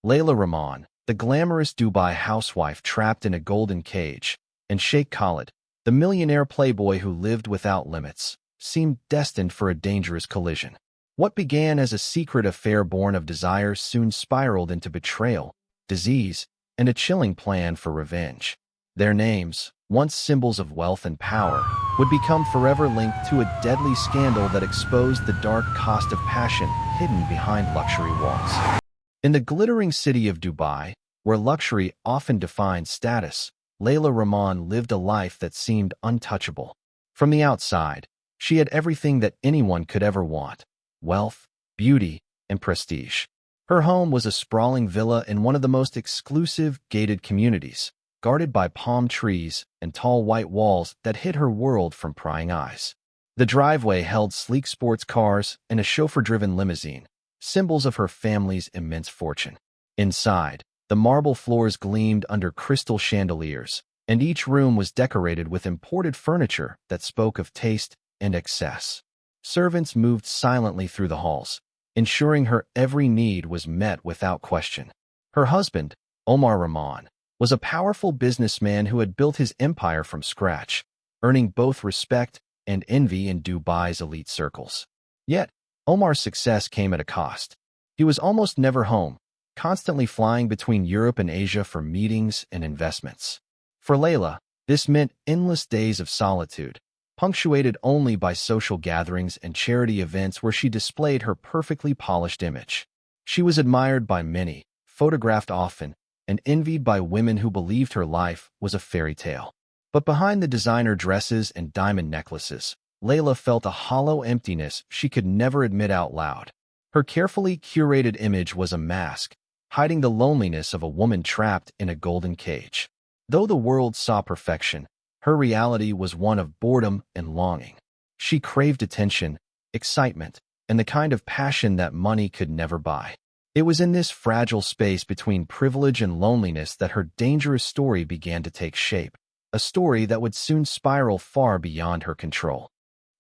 Laila Rahman, the glamorous Dubai housewife trapped in a golden cage, and Sheikh Khalid, the millionaire playboy who lived without limits, seemed destined for a dangerous collision. What began as a secret affair born of desire soon spiraled into betrayal, disease, and a chilling plan for revenge. Their names, once symbols of wealth and power, would become forever linked to a deadly scandal that exposed the dark cost of passion hidden behind luxury walls. In the glittering city of Dubai, where luxury often defines status, Laila Rahman lived a life that seemed untouchable. From the outside, she had everything that anyone could ever want: wealth, beauty, and prestige. Her home was a sprawling villa in one of the most exclusive, gated communities, guarded by palm trees and tall white walls that hid her world from prying eyes. The driveway held sleek sports cars and a chauffeur-driven limousine, symbols of her family's immense fortune. Inside, the marble floors gleamed under crystal chandeliers, and each room was decorated with imported furniture that spoke of taste and excess. Servants moved silently through the halls, ensuring her every need was met without question. Her husband, Omar Rahman, was a powerful businessman who had built his empire from scratch, earning both respect and envy in Dubai's elite circles. Yet, Omar's success came at a cost. He was almost never home, constantly flying between Europe and Asia for meetings and investments. For Laila, this meant endless days of solitude, punctuated only by social gatherings and charity events where she displayed her perfectly polished image. She was admired by many, photographed often, and envied by women who believed her life was a fairy tale. But behind the designer dresses and diamond necklaces, Laila felt a hollow emptiness she could never admit out loud. Her carefully curated image was a mask, hiding the loneliness of a woman trapped in a golden cage. Though the world saw perfection, her reality was one of boredom and longing. She craved attention, excitement, and the kind of passion that money could never buy. It was in this fragile space between privilege and loneliness that her dangerous story began to take shape, a story that would soon spiral far beyond her control.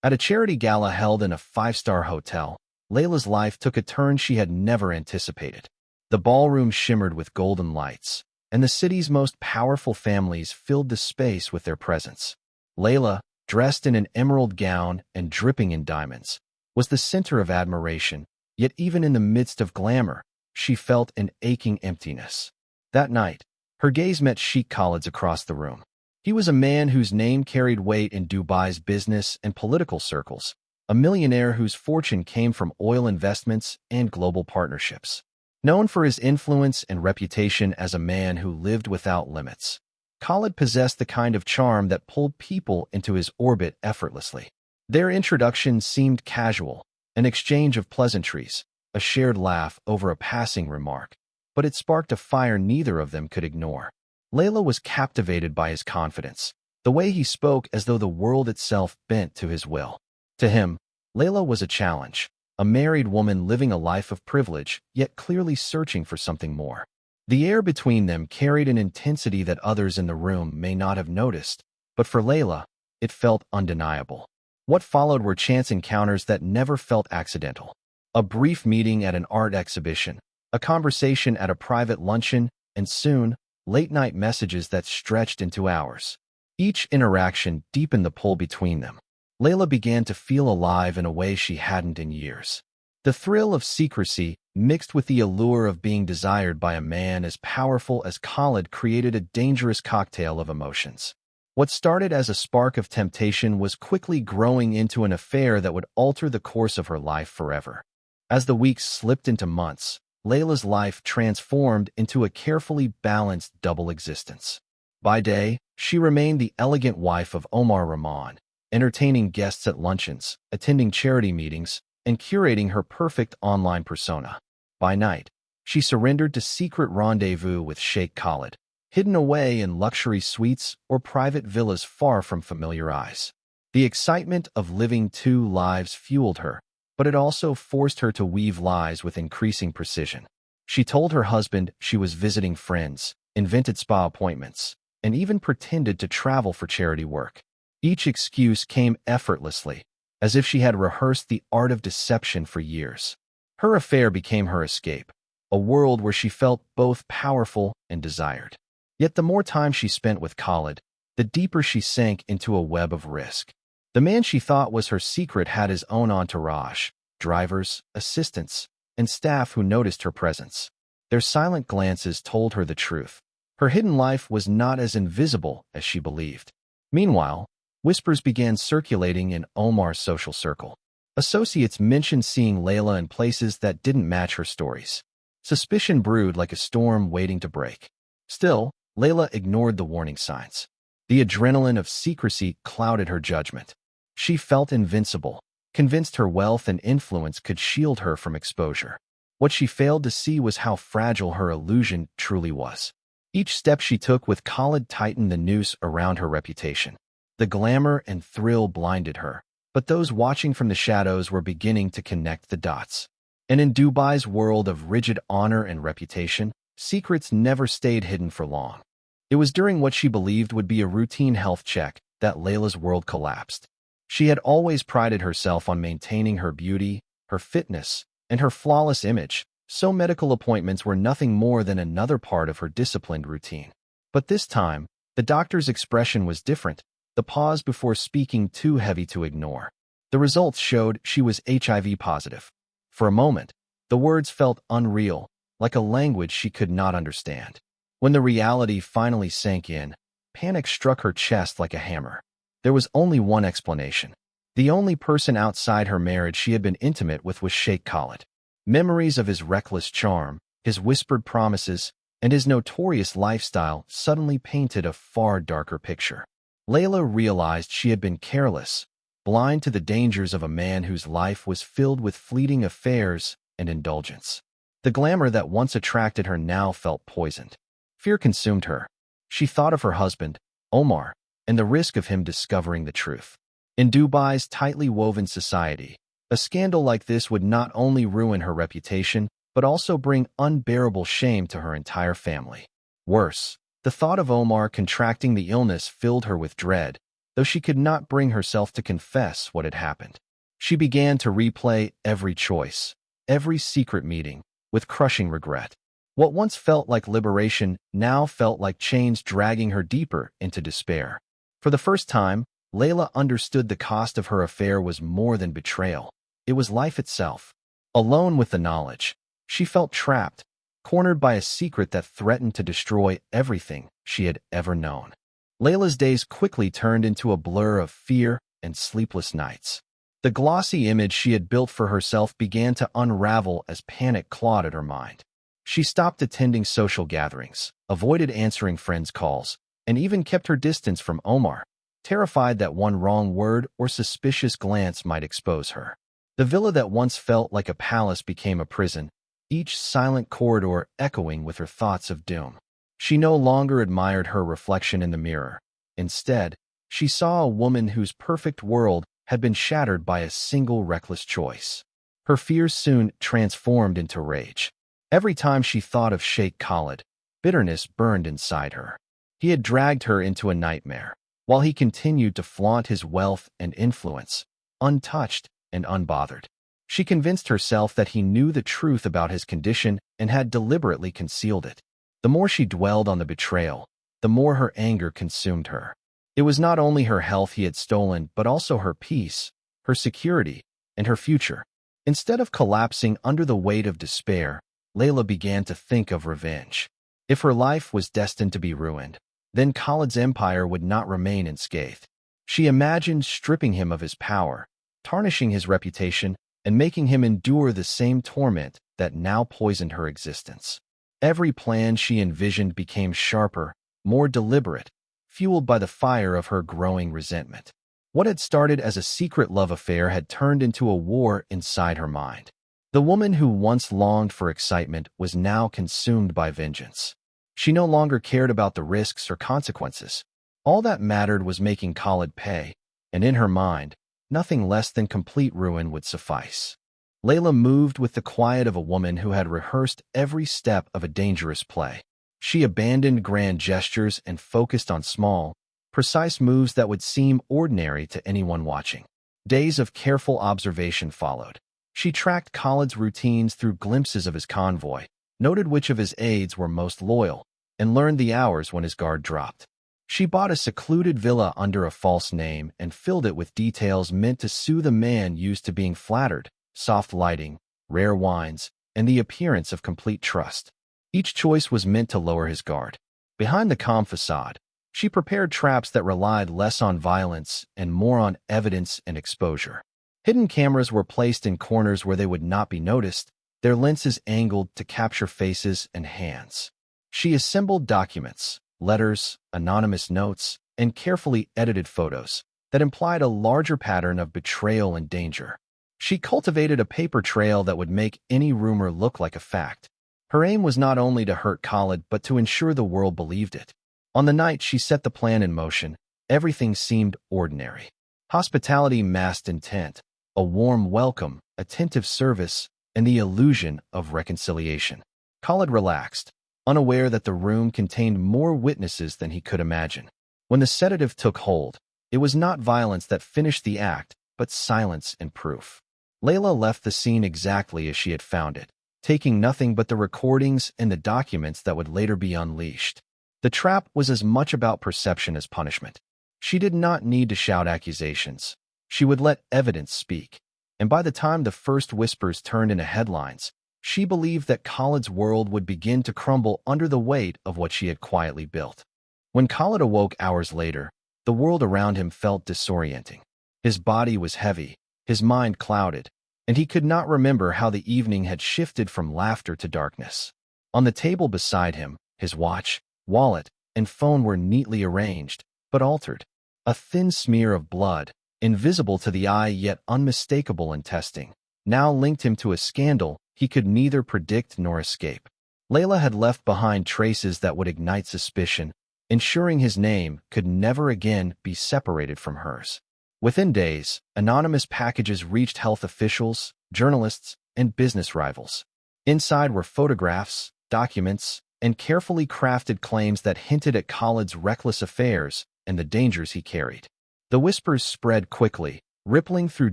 At a charity gala held in a five-star hotel, Laila's life took a turn she had never anticipated. The ballroom shimmered with golden lights, and the city's most powerful families filled the space with their presence. Laila, dressed in an emerald gown and dripping in diamonds, was the center of admiration, yet even in the midst of glamour, she felt an aching emptiness. That night, her gaze met Sheikh Khalid's across the room. He was a man whose name carried weight in Dubai's business and political circles, a millionaire whose fortune came from oil investments and global partnerships. Known for his influence and reputation as a man who lived without limits, Khalid possessed the kind of charm that pulled people into his orbit effortlessly. Their introduction seemed casual, an exchange of pleasantries, a shared laugh over a passing remark, but it sparked a fire neither of them could ignore. Laila was captivated by his confidence, the way he spoke as though the world itself bent to his will. To him, Laila was a challenge, a married woman living a life of privilege, yet clearly searching for something more. The air between them carried an intensity that others in the room may not have noticed, but for Laila, it felt undeniable. What followed were chance encounters that never felt accidental. A brief meeting at an art exhibition, a conversation at a private luncheon, and soon, late-night messages that stretched into hours. Each interaction deepened the pull between them. Laila began to feel alive in a way she hadn't in years. The thrill of secrecy, mixed with the allure of being desired by a man as powerful as Khalid, created a dangerous cocktail of emotions. What started as a spark of temptation was quickly growing into an affair that would alter the course of her life forever. As the weeks slipped into months, Laila's life transformed into a carefully balanced double existence. By day, she remained the elegant wife of Omar Rahman, entertaining guests at luncheons, attending charity meetings, and curating her perfect online persona. By night, she surrendered to secret rendezvous with Sheikh Khalid, hidden away in luxury suites or private villas far from familiar eyes. The excitement of living two lives fueled her, but it also forced her to weave lies with increasing precision. She told her husband she was visiting friends, invented spa appointments, and even pretended to travel for charity work. Each excuse came effortlessly, as if she had rehearsed the art of deception for years. Her affair became her escape, a world where she felt both powerful and desired. Yet the more time she spent with Khalid, the deeper she sank into a web of risk. The man she thought was her secret had his own entourage, drivers, assistants, and staff who noticed her presence. Their silent glances told her the truth. Her hidden life was not as invisible as she believed. Meanwhile, whispers began circulating in Omar's social circle. Associates mentioned seeing Laila in places that didn't match her stories. Suspicion brewed like a storm waiting to break. Still, Laila ignored the warning signs. The adrenaline of secrecy clouded her judgment. She felt invincible, convinced her wealth and influence could shield her from exposure. What she failed to see was how fragile her illusion truly was. Each step she took with Khalid tightened the noose around her reputation. The glamour and thrill blinded her, but those watching from the shadows were beginning to connect the dots. And in Dubai's world of rigid honor and reputation, secrets never stayed hidden for long. It was during what she believed would be a routine health check that Layla's world collapsed. She had always prided herself on maintaining her beauty, her fitness, and her flawless image, so medical appointments were nothing more than another part of her disciplined routine. But this time, the doctor's expression was different, the pause before speaking too heavy to ignore. The results showed she was HIV positive. For a moment, the words felt unreal, like a language she could not understand. When the reality finally sank in, panic struck her chest like a hammer. There was only one explanation. The only person outside her marriage she had been intimate with was Sheikh Khalid. Memories of his reckless charm, his whispered promises, and his notorious lifestyle suddenly painted a far darker picture. Laila realized she had been careless, blind to the dangers of a man whose life was filled with fleeting affairs and indulgence. The glamour that once attracted her now felt poisoned. Fear consumed her. She thought of her husband, Omar, and the risk of him discovering the truth. In Dubai's tightly woven society, a scandal like this would not only ruin her reputation, but also bring unbearable shame to her entire family. Worse, the thought of Omar contracting the illness filled her with dread, though she could not bring herself to confess what had happened. She began to replay every choice, every secret meeting, with crushing regret. What once felt like liberation now felt like chains dragging her deeper into despair. For the first time, Laila understood the cost of her affair was more than betrayal. It was life itself. Alone with the knowledge, she felt trapped, cornered by a secret that threatened to destroy everything she had ever known. Layla's days quickly turned into a blur of fear and sleepless nights. The glossy image she had built for herself began to unravel as panic clawed at her mind. She stopped attending social gatherings, avoided answering friends' calls, and even kept her distance from Omar, terrified that one wrong word or suspicious glance might expose her. The villa that once felt like a palace became a prison, each silent corridor echoing with her thoughts of doom. She no longer admired her reflection in the mirror. Instead, she saw a woman whose perfect world had been shattered by a single reckless choice. Her fears soon transformed into rage. Every time she thought of Sheikh Khalid, bitterness burned inside her. He had dragged her into a nightmare, while he continued to flaunt his wealth and influence, untouched and unbothered. She convinced herself that he knew the truth about his condition and had deliberately concealed it. The more she dwelled on the betrayal, the more her anger consumed her. It was not only her health he had stolen, but also her peace, her security, and her future. Instead of collapsing under the weight of despair, Laila began to think of revenge. If her life was destined to be ruined, then Khalid's empire would not remain unscathed. She imagined stripping him of his power, tarnishing his reputation, and making him endure the same torment that now poisoned her existence. Every plan she envisioned became sharper, more deliberate, fueled by the fire of her growing resentment. What had started as a secret love affair had turned into a war inside her mind. The woman who once longed for excitement was now consumed by vengeance. She no longer cared about the risks or consequences. All that mattered was making Khalid pay, and in her mind, nothing less than complete ruin would suffice. Laila moved with the quiet of a woman who had rehearsed every step of a dangerous play. She abandoned grand gestures and focused on small, precise moves that would seem ordinary to anyone watching. Days of careful observation followed. She tracked Khalid's routines through glimpses of his convoy, noted which of his aides were most loyal, and learned the hours when his guard dropped. She bought a secluded villa under a false name and filled it with details meant to soothe a man used to being flattered: soft lighting, rare wines, and the appearance of complete trust. Each choice was meant to lower his guard. Behind the calm facade, she prepared traps that relied less on violence and more on evidence and exposure. Hidden cameras were placed in corners where they would not be noticed, their lenses angled to capture faces and hands. She assembled documents, letters, anonymous notes, and carefully edited photos that implied a larger pattern of betrayal and danger. She cultivated a paper trail that would make any rumor look like a fact. Her aim was not only to hurt Khalid but to ensure the world believed it. On the night she set the plan in motion, everything seemed ordinary. Hospitality masked intent, a warm welcome, attentive service, and the illusion of reconciliation. Khalid relaxed, unaware that the room contained more witnesses than he could imagine. When the sedative took hold, it was not violence that finished the act, but silence and proof. Laila left the scene exactly as she had found it, taking nothing but the recordings and the documents that would later be unleashed. The trap was as much about perception as punishment. She did not need to shout accusations. She would let evidence speak. And by the time the first whispers turned into headlines, she believed that Khalid's world would begin to crumble under the weight of what she had quietly built. When Khalid awoke hours later, the world around him felt disorienting. His body was heavy, his mind clouded, and he could not remember how the evening had shifted from laughter to darkness. On the table beside him, his watch, wallet, and phone were neatly arranged, but altered. A thin smear of blood, invisible to the eye yet unmistakable in testing, now linked him to a scandal he could neither predict nor escape. Laila had left behind traces that would ignite suspicion, ensuring his name could never again be separated from hers. Within days, anonymous packages reached health officials, journalists, and business rivals. Inside were photographs, documents, and carefully crafted claims that hinted at Khalid's reckless affairs and the dangers he carried. The whispers spread quickly, rippling through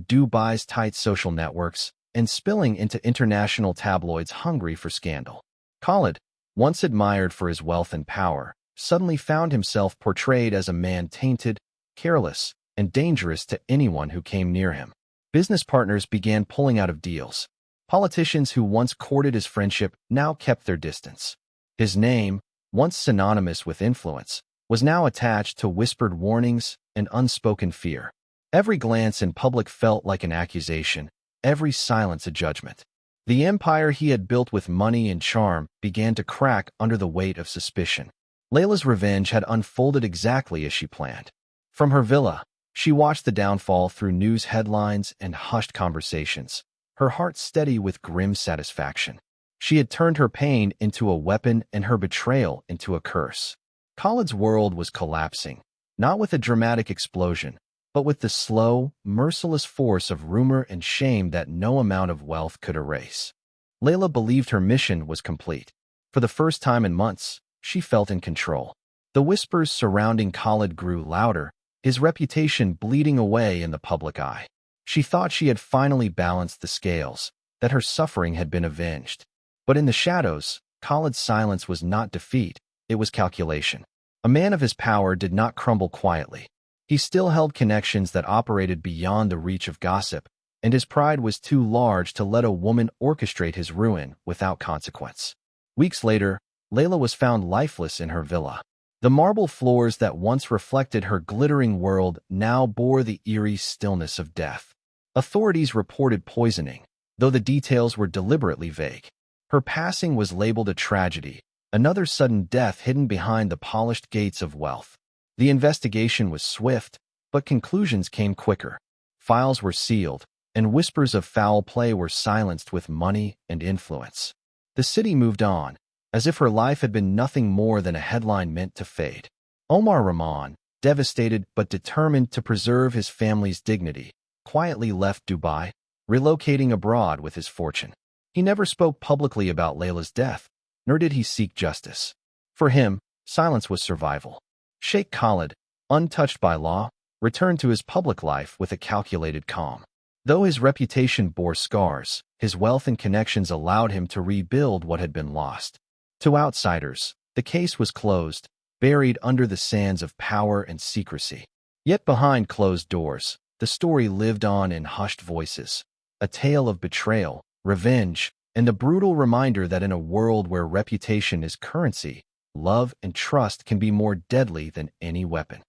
Dubai's tight social networks and spilling into international tabloids hungry for scandal. Khalid, once admired for his wealth and power, suddenly found himself portrayed as a man tainted, careless, and dangerous to anyone who came near him. Business partners began pulling out of deals. Politicians who once courted his friendship now kept their distance. His name, once synonymous with influence, was now attached to whispered warnings and unspoken fear. Every glance in public felt like an accusation, every silence a judgment. The empire he had built with money and charm began to crack under the weight of suspicion. Laila's revenge had unfolded exactly as she planned. From her villa, she watched the downfall through news headlines and hushed conversations, her heart steady with grim satisfaction. She had turned her pain into a weapon and her betrayal into a curse. Khalid's world was collapsing, not with a dramatic explosion, but with the slow, merciless force of rumor and shame that no amount of wealth could erase. Laila believed her mission was complete. For the first time in months, she felt in control. The whispers surrounding Khalid grew louder, his reputation bleeding away in the public eye. She thought she had finally balanced the scales, that her suffering had been avenged. But in the shadows, Khalid's silence was not defeat, it was calculation. A man of his power did not crumble quietly. He still held connections that operated beyond the reach of gossip, and his pride was too large to let a woman orchestrate his ruin without consequence. Weeks later, Laila was found lifeless in her villa. The marble floors that once reflected her glittering world now bore the eerie stillness of death. Authorities reported poisoning, though the details were deliberately vague. Her passing was labeled a tragedy, another sudden death hidden behind the polished gates of wealth. The investigation was swift, but conclusions came quicker. Files were sealed, and whispers of foul play were silenced with money and influence. The city moved on, as if her life had been nothing more than a headline meant to fade. Omar Rahman, devastated but determined to preserve his family's dignity, quietly left Dubai, relocating abroad with his fortune. He never spoke publicly about Laila's death, nor did he seek justice. For him, silence was survival. Sheikh Khalid, untouched by law, returned to his public life with a calculated calm. Though his reputation bore scars, his wealth and connections allowed him to rebuild what had been lost. To outsiders, the case was closed, buried under the sands of power and secrecy. Yet behind closed doors, the story lived on in hushed voices, a tale of betrayal, revenge, and a brutal reminder that in a world where reputation is currency, love and trust can be more deadly than any weapon.